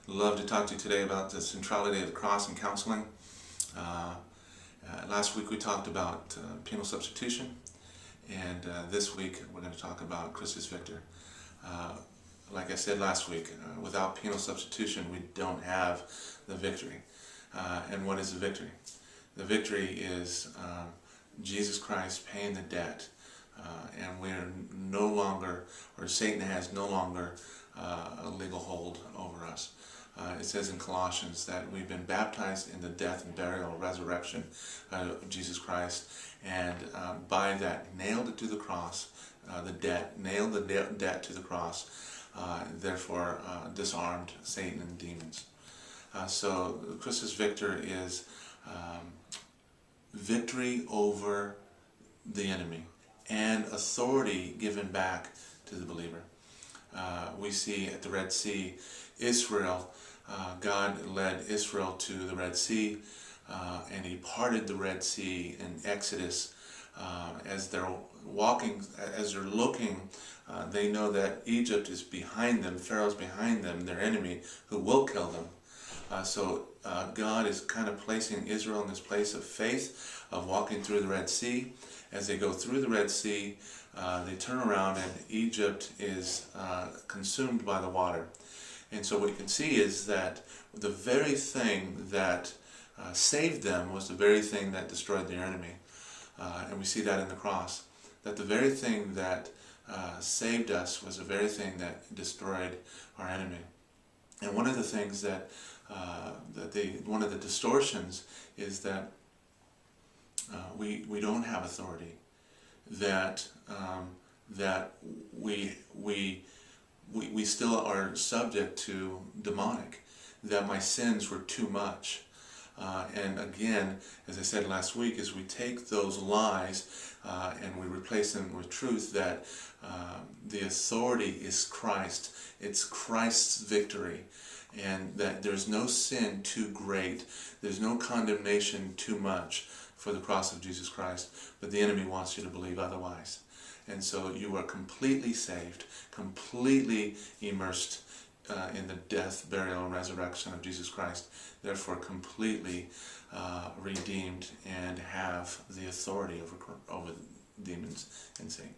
love to talk to you today about the centrality of the cross in counseling. Last week we talked about penal substitution, and this week we're going to talk about Christus Victor. Like I said last week, without penal substitution we don't have the victory. And what is the victory? The victory is Jesus Christ paying the debt, and we're no longer, or Satan has no longer a legal hold over us. It says in Colossians that we've been baptized in the death and burial and resurrection of Jesus Christ, and by that nailed it to the cross, nailed the debt to the cross, therefore disarmed Satan and demons. So Christus Victor is victory over the enemy and authority given back to the believer. We see at the Red Sea, Israel, God led Israel to the Red Sea, and He parted the Red Sea in Exodus. As they're walking, as they're looking, they know that Egypt is behind them, Pharaoh's behind them, their enemy, who will kill them. So God is kind of placing Israel in this place of faith, of walking through the Red Sea. As they go through the Red Sea, they turn around and Egypt is consumed by the water. And so what you can see is that the very thing that saved them was the very thing that destroyed their enemy. And we see that in the cross. That the very thing that saved us was the very thing that destroyed our enemy. And one of the things that, one of the distortions is that we don't have authority. That we still are subject to demonic. That my sins were too much. And again, as I said last week, is we take those lies and we replace them with truth, that the authority is Christ. It's Christ's victory. And that there's no sin too great. There's no condemnation too much for the cross of Jesus Christ. But the enemy wants you to believe otherwise. And so you are completely saved, completely immersed in the death, burial, and resurrection of Jesus Christ. Therefore completely redeemed and have the authority over demons and Satan.